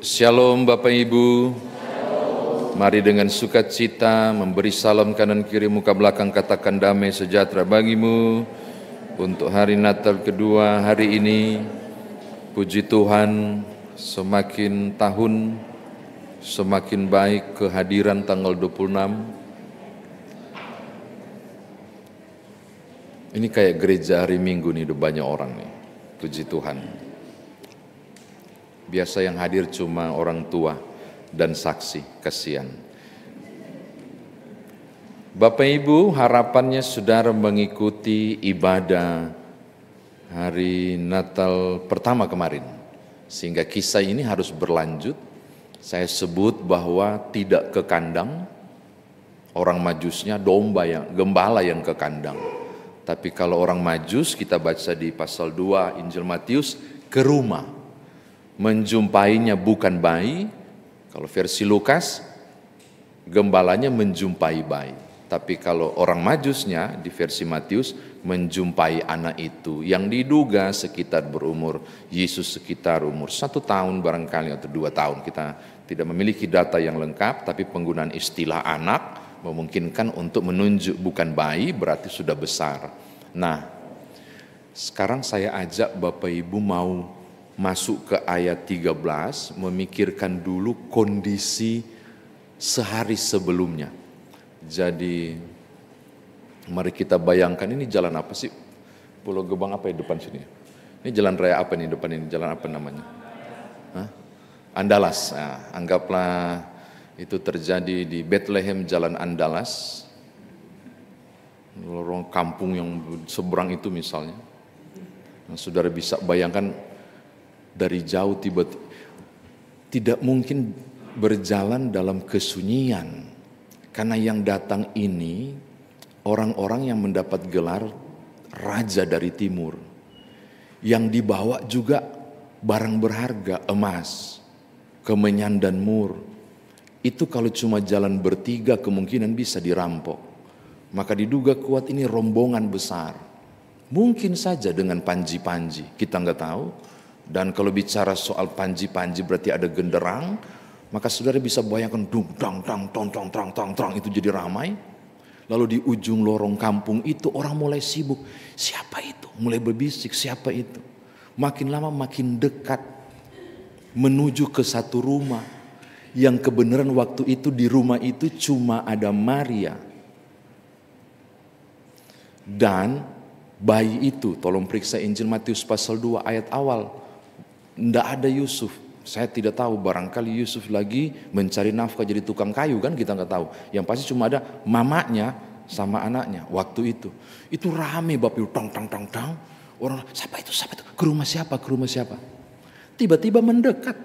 Shalom Bapak Ibu. Mari dengan sukacita memberi salam kanan kiri muka belakang, katakan damai sejahtera bagimu. Untuk hari Natal kedua hari ini, puji Tuhan, semakin tahun semakin baik kehadiran tanggal 26. Ini kayak gereja hari Minggu nih, udah banyak orang nih. Puji Tuhan. Biasa yang hadir cuma orang tua dan saksi, kasihan. Bapak Ibu, harapannya saudara mengikuti ibadah hari Natal pertama kemarin. Sehingga kisah ini harus berlanjut. Saya sebut bahwa tidak ke kandang, orang majusnya gembala yang ke kandang. Tapi kalau orang majus, kita baca di pasal 2 Injil Matius, ke rumah. Menjumpainya bukan bayi, kalau versi Lukas, gembalanya menjumpai bayi. Tapi kalau orang majusnya di versi Matius, menjumpai anak itu yang diduga sekitar berumur, Yesus sekitar umur 1 tahun barangkali atau 2 tahun. Kita tidak memiliki data yang lengkap, tapi penggunaan istilah anak memungkinkan untuk menunjuk bukan bayi, berarti sudah besar. Nah, sekarang saya ajak Bapak Ibu mau masuk ke ayat 13, memikirkan dulu kondisi sehari sebelumnya. Jadi mari kita bayangkan, ini jalan apa sih? Pulau Gebang apa ya depan sini? Ini jalan raya apa nih depan ini? Jalan apa namanya? Hah? Andalas. Nah, anggaplah itu terjadi di Bethlehem, Jalan Andalas. Lorong kampung yang seberang itu misalnya. Nah, saudara bisa bayangkan dari jauh tiba-tiba, tidak mungkin berjalan dalam kesunyian. Karena yang datang ini orang-orang yang mendapat gelar Raja dari Timur. Yang dibawa juga barang berharga, emas, kemenyan dan mur. Itu kalau cuma jalan bertiga kemungkinan bisa dirampok. Maka diduga kuat ini rombongan besar. Mungkin saja dengan panji-panji, kita nggak tahu. Dan kalau bicara soal panji-panji berarti ada genderang, maka saudara bisa bayangkan dung dang dang tong tong tong tong tong itu jadi ramai. Lalu di ujung lorong kampung itu orang mulai sibuk. Siapa itu? Mulai berbisik, siapa itu? Makin lama makin dekat menuju ke satu rumah. Yang kebenaran waktu itu di rumah itu cuma ada Maria. Dan bayi itu, tolong periksa Injil Matius pasal 2 ayat awal. Tidak ada Yusuf. Saya tidak tahu, barangkali Yusuf lagi mencari nafkah jadi tukang kayu kan, kita nggak tahu. Yang pasti cuma ada mamanya sama anaknya waktu itu. Itu rame Bapak Ibu, tang tang tang tang. Orang, siapa itu? Siapa itu? Ke rumah siapa? Ke rumah siapa? Tiba-tiba mendekat.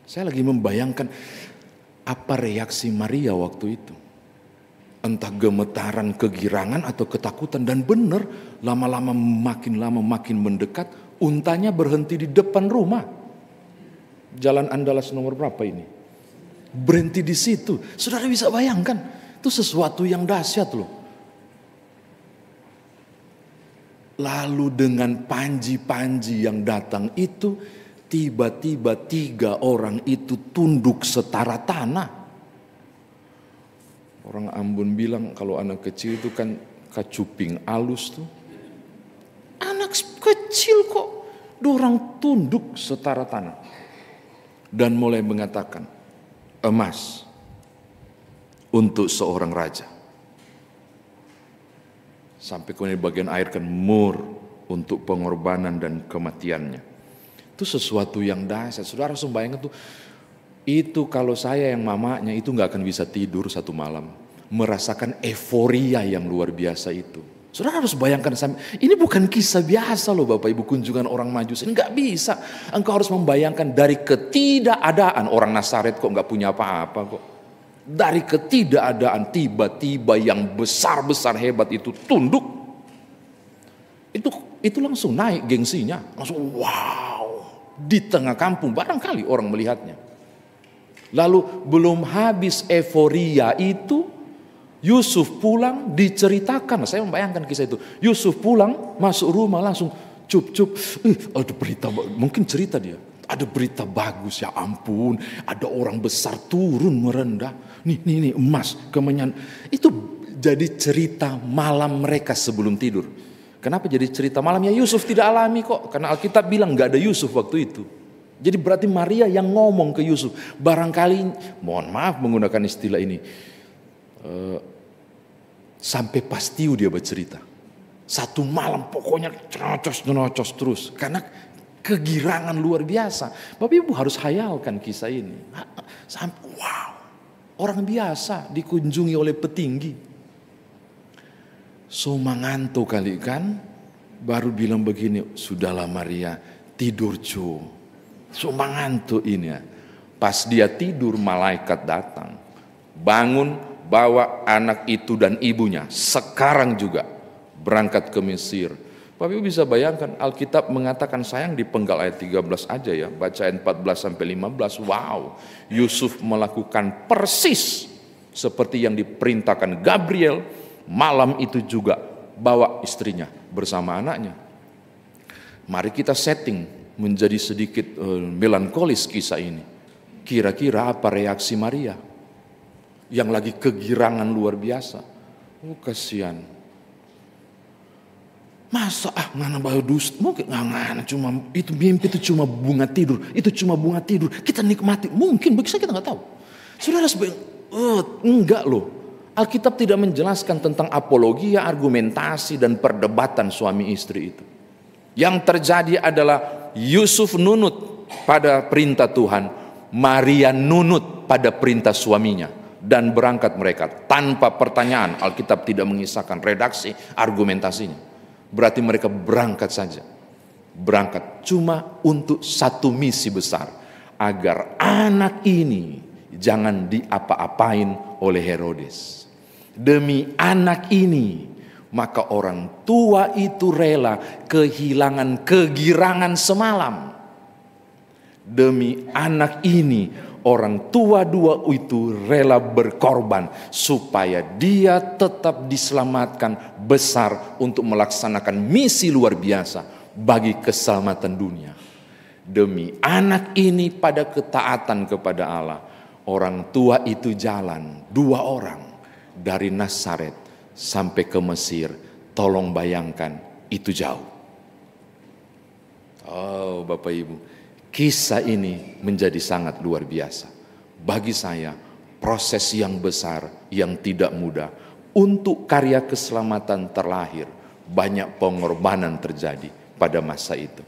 Saya lagi membayangkan apa reaksi Maria waktu itu. Entah gemetaran, kegirangan atau ketakutan. Dan benar, lama-lama makin mendekat. Untanya berhenti di depan rumah. Jalan Andalas nomor berapa ini? Berhenti di situ. Saudara bisa bayangkan, itu sesuatu yang dahsyat loh. Lalu dengan panji-panji yang datang itu, tiba-tiba 3 orang itu tunduk setara tanah. Orang Ambon bilang kalau anak kecil itu kan kacuping alus tuh. Anak kecil kok dorang tunduk setara tanah. Dan mulai mengatakan, emas untuk seorang raja. Sampai kemudian bagian air kan mur untuk pengorbanan dan kematiannya. Itu sesuatu yang dahsyat. Saudara harus bayangkan tuh. Itu kalau saya yang mamanya itu gak akan bisa tidur satu malam. Merasakan euforia yang luar biasa itu. Saudara harus bayangkan, ini bukan kisah biasa loh Bapak Ibu, kunjungan orang majus. Ini gak bisa. Engkau harus membayangkan dari ketidakadaan, orang Nazaret kok gak punya apa-apa kok. Dari ketidakadaan tiba-tiba yang besar-besar hebat itu tunduk. Itu langsung naik gengsinya. Langsung wow. Di tengah kampung barangkali orang melihatnya. Lalu belum habis euforia itu, Yusuf pulang diceritakan. Saya membayangkan kisah itu. Yusuf pulang masuk rumah langsung cup-cup. Ada berita, mungkin cerita dia. Ada berita bagus, ya ampun, ada orang besar turun merendah. Nih emas, kemenyan. Itu jadi cerita malam mereka sebelum tidur. Kenapa jadi cerita malam? Ya Yusuf tidak alami kok, karena Alkitab bilang gak ada Yusuf waktu itu. Jadi berarti Maria yang ngomong ke Yusuf. Barangkali, mohon maaf menggunakan istilah ini, sampai pastiu dia bercerita. Satu malam pokoknya cerocos terus, karena kegirangan luar biasa. Bapak Ibu harus hayalkan kisah ini. Sampai wow, orang biasa dikunjungi oleh petinggi. So manganto kali kan, baru bilang begini, sudahlah Maria, tidur cu. So manganto ini ya. Pas dia tidur malaikat datang. Bangun, bawa anak itu dan ibunya. Sekarang juga berangkat ke Mesir. Bapak Ibu bisa bayangkan, Alkitab mengatakan, sayang di penggal ayat 13 aja ya, baca ayat 14 sampai 15. Wow, Yusuf melakukan persis seperti yang diperintahkan Gabriel. Malam itu juga bawa istrinya bersama anaknya. Mari kita setting menjadi sedikit melankolis kisah ini. Kira-kira apa reaksi Maria yang lagi kegirangan luar biasa? Oh kasihan. Masa ngana baru dus, mungkin ngana cuma itu mimpi, itu cuma bunga tidur, kita nikmati, mungkin bisa kita nggak tahu. Saudara enggak loh. Alkitab tidak menjelaskan tentang apologi, argumentasi dan perdebatan suami istri itu. Yang terjadi adalah Yusuf nunut pada perintah Tuhan, Maria nunut pada perintah suaminya, dan berangkat mereka tanpa pertanyaan. Alkitab tidak mengisahkan redaksi argumentasinya. Berarti mereka berangkat saja. Berangkat cuma untuk satu misi besar. Agar anak ini jangan diapa-apain oleh Herodes. Demi anak ini, maka orang tua itu rela kehilangan kegirangan semalam. Demi anak ini, orang tua dua itu rela berkorban supaya dia tetap diselamatkan besar untuk melaksanakan misi luar biasa bagi keselamatan dunia. Demi anak ini pada ketaatan kepada Allah, orang tua itu jalan 2 orang dari Nazaret sampai ke Mesir. Tolong bayangkan, itu jauh. Oh Bapak Ibu, kisah ini menjadi sangat luar biasa. Bagi saya, proses yang besar, yang tidak mudah. Untuk karya keselamatan terlahir, banyak pengorbanan terjadi pada masa itu.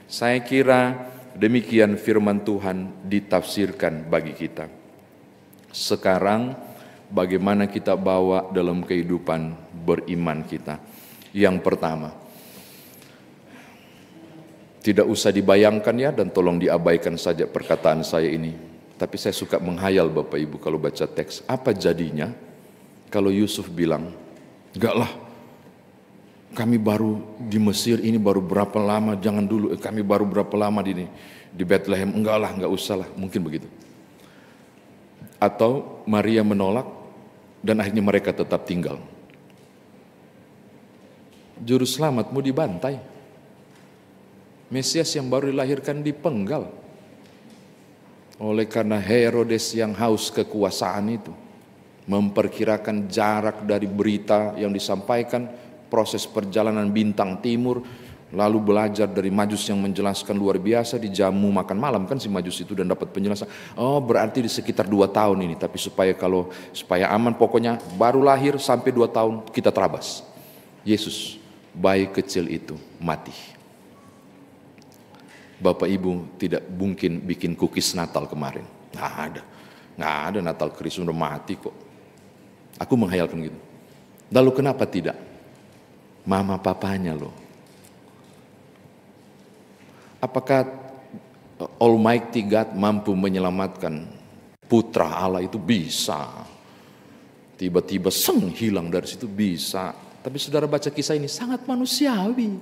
Saya kira demikian firman Tuhan ditafsirkan bagi kita. Sekarang, bagaimana kita bawa dalam kehidupan beriman kita? Yang pertama, tidak usah dibayangkan ya, dan tolong diabaikan saja perkataan saya ini. Tapi saya suka menghayal Bapak Ibu kalau baca teks. Apa jadinya kalau Yusuf bilang, enggak lah, kami baru di Mesir ini baru berapa lama, jangan dulu, kami baru berapa lama di Bethlehem, enggak lah, enggak usah lah, mungkin begitu. Atau Maria menolak dan akhirnya mereka tetap tinggal. Juru selamatmu dibantai. Mesias yang baru dilahirkan dipenggal oleh karena Herodes yang haus kekuasaan itu. Memperkirakan jarak dari berita yang disampaikan, proses perjalanan bintang timur, lalu belajar dari Majus yang menjelaskan luar biasa, dijamu makan malam kan si Majus itu dan dapat penjelasan. Oh berarti di sekitar 2 tahun ini, tapi supaya aman pokoknya baru lahir sampai 2 tahun kita terabas. Yesus, bayi kecil itu mati. Bapak Ibu tidak mungkin bikin cookies Natal kemarin. Nggak ada Natal Kristus udah mati kok. Aku menghayalkan gitu. Lalu kenapa tidak? Mama papanya loh. Apakah Almighty God mampu menyelamatkan putra Allah itu? Bisa. Tiba-tiba hilang dari situ, bisa. Tapi saudara baca kisah ini sangat manusiawi.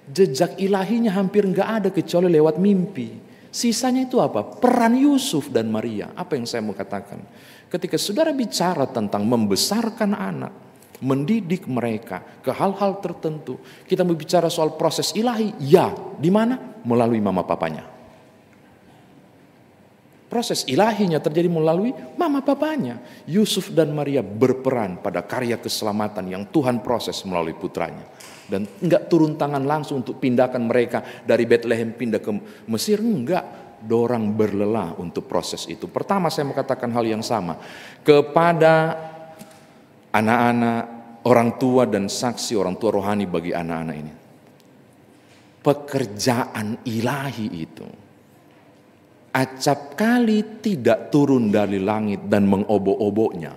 Jejak ilahinya hampir nggak ada kecuali lewat mimpi. Sisanya itu apa? Peran Yusuf dan Maria. Apa yang saya mau katakan? Ketika saudara bicara tentang membesarkan anak, mendidik mereka ke hal-hal tertentu, kita berbicara soal proses ilahi. Ya, di mana? Melalui mama papanya. Proses ilahinya terjadi melalui mama papanya. Yusuf dan Maria berperan pada karya keselamatan yang Tuhan proses melalui putranya. Dan enggak turun tangan langsung untuk pindahkan mereka dari Bethlehem pindah ke Mesir. Enggak, dorang berlelah untuk proses itu. Pertama saya mau katakan hal yang sama. Kepada anak-anak, orang tua dan saksi orang tua rohani bagi anak-anak ini. Pekerjaan ilahi itu acap kali tidak turun dari langit dan mengobok-oboknya.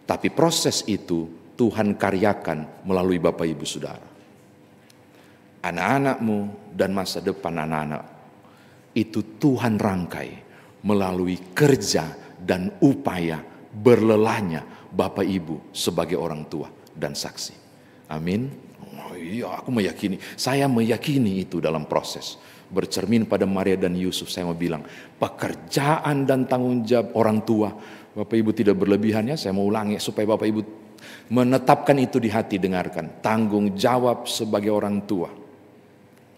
Tapi proses itu Tuhan karyakan melalui Bapak Ibu Saudara. Anak-anakmu dan masa depan anak-anak itu Tuhan rangkai melalui kerja dan upaya berlelahnya Bapak Ibu sebagai orang tua dan saksi. Amin. Oh iya, aku meyakini. Saya meyakini itu dalam proses. Bercermin pada Maria dan Yusuf, saya mau bilang pekerjaan dan tanggung jawab orang tua. Bapak Ibu tidak berlebihannya, saya mau ulangi supaya Bapak Ibu menetapkan itu di hati, dengarkan. Tanggung jawab sebagai orang tua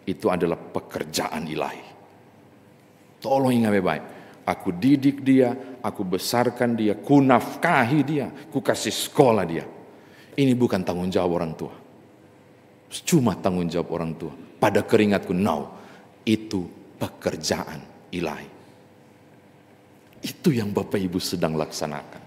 itu adalah pekerjaan ilahi. Tolong ingat baik-baik. Aku didik dia, aku besarkan dia, ku nafkahi dia, ku kasih sekolah dia. Ini bukan tanggung jawab orang tua. Cuma tanggung jawab orang tua. Pada keringatku, no. Itu pekerjaan ilahi. Itu yang Bapak Ibu sedang laksanakan.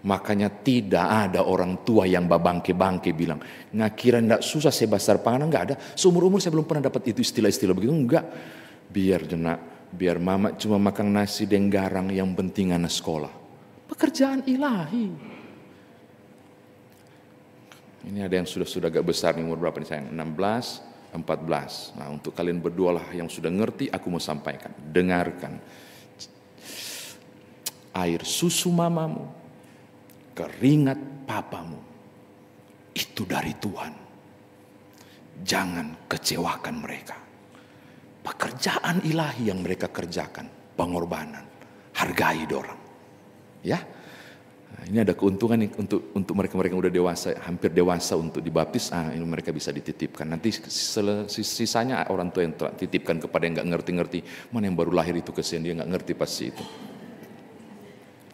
Makanya tidak ada orang tua yang babangke-bangke bilang, ngakira ndak susah saya basar panganan, enggak ada. Seumur-umur saya belum pernah dapat itu istilah-istilah begitu, enggak. Biar jenak, biar mama cuma makan nasi dan garang, yang penting anak sekolah. Pekerjaan ilahi. Ini ada yang sudah agak besar nih, umur berapa nih sayang? 16, 14. Nah, untuk kalian berdua lah yang sudah ngerti, aku mau sampaikan. Dengarkan. Air susu mamamu, keringat papamu, itu dari Tuhan. Jangan kecewakan mereka. Pekerjaan ilahi yang mereka kerjakan, pengorbanan, hargai dorang. Ya. Nah, ini ada keuntungan untuk mereka-mereka yang udah dewasa, hampir dewasa untuk dibaptis. Ini mereka bisa dititipkan. Nanti sisanya orang tua yang titipkan kepada yang nggak ngerti-ngerti. Mana yang baru lahir itu kesian, dia nggak ngerti pasti itu.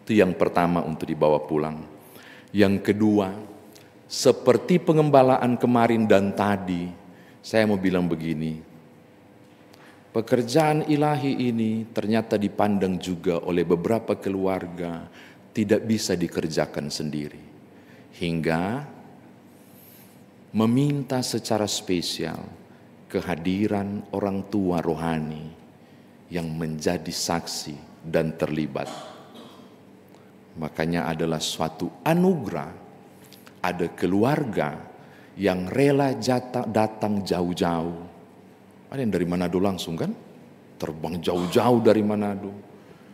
Itu yang pertama untuk dibawa pulang. Yang kedua, seperti pengembalaan kemarin dan tadi, saya mau bilang begini. Pekerjaan ilahi ini ternyata dipandang juga oleh beberapa keluarga tidak bisa dikerjakan sendiri, hingga meminta secara spesial kehadiran orang tua rohani yang menjadi saksi dan terlibat. Makanya adalah suatu anugerah ada keluarga yang rela datang jauh-jauh. Ada yang dari Manado langsung kan, terbang jauh-jauh dari Manado.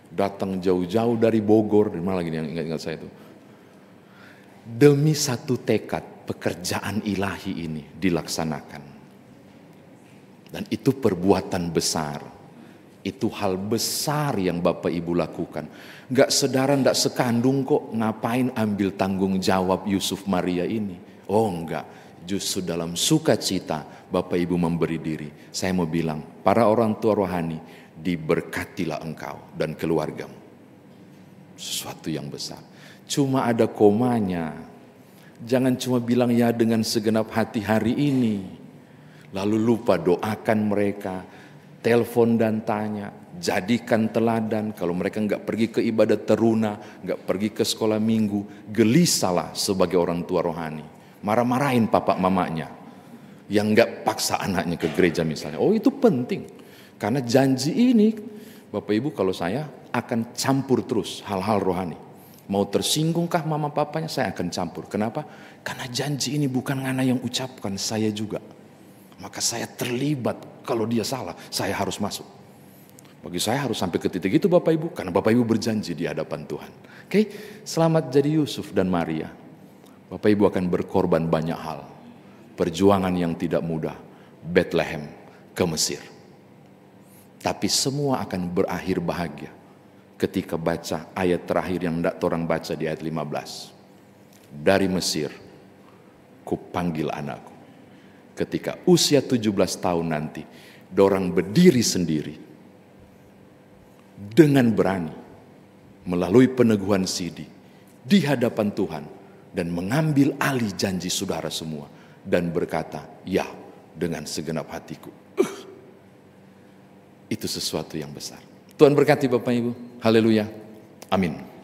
Datang jauh-jauh dari Bogor, dari mana lagi yang ingat-ingat saya itu. Demi satu tekad, pekerjaan ilahi ini dilaksanakan. Dan itu perbuatan besar. Itu hal besar yang Bapak Ibu lakukan. Gak sedara, gak sekandung kok, ngapain ambil tanggung jawab Yusuf Maria ini. Oh enggak, justru dalam sukacita Bapak Ibu memberi diri. Saya mau bilang, para orang tua rohani, diberkatilah engkau dan keluargamu. Sesuatu yang besar. Cuma ada komanya. Jangan cuma bilang ya dengan segenap hati hari ini. Lalu lupa doakan mereka. Telepon dan tanya. Jadikan teladan. Kalau mereka enggak pergi ke ibadah teruna, enggak pergi ke sekolah minggu, gelisahlah sebagai orang tua rohani. Marah-marahin papa mamanya. Yang enggak paksa anaknya ke gereja misalnya. Oh itu penting. Karena janji ini, Bapak Ibu kalau saya akan campur terus hal-hal rohani. Mau tersinggungkah mama papanya, saya akan campur. Kenapa? Karena janji ini bukan ngana yang ucapkan, saya juga. Maka saya terlibat, kalau dia salah, saya harus masuk. Bagi saya harus sampai ke titik itu Bapak Ibu, karena Bapak Ibu berjanji di hadapan Tuhan. Oke, selamat jadi Yusuf dan Maria. Bapak Ibu akan berkorban banyak hal. Perjuangan yang tidak mudah, Bethlehem ke Mesir. Tapi semua akan berakhir bahagia ketika baca ayat terakhir yang hendak orang baca di ayat 15. Dari Mesir, kupanggil anakku. Ketika usia 17 tahun nanti, dorang berdiri sendiri. dengan berani melalui peneguhan sidi di hadapan Tuhan dan mengambil alih janji saudara semua dan berkata, ya, dengan segenap hatiku. Itu sesuatu yang besar. Tuhan berkati Bapak Ibu. Haleluya. Amin.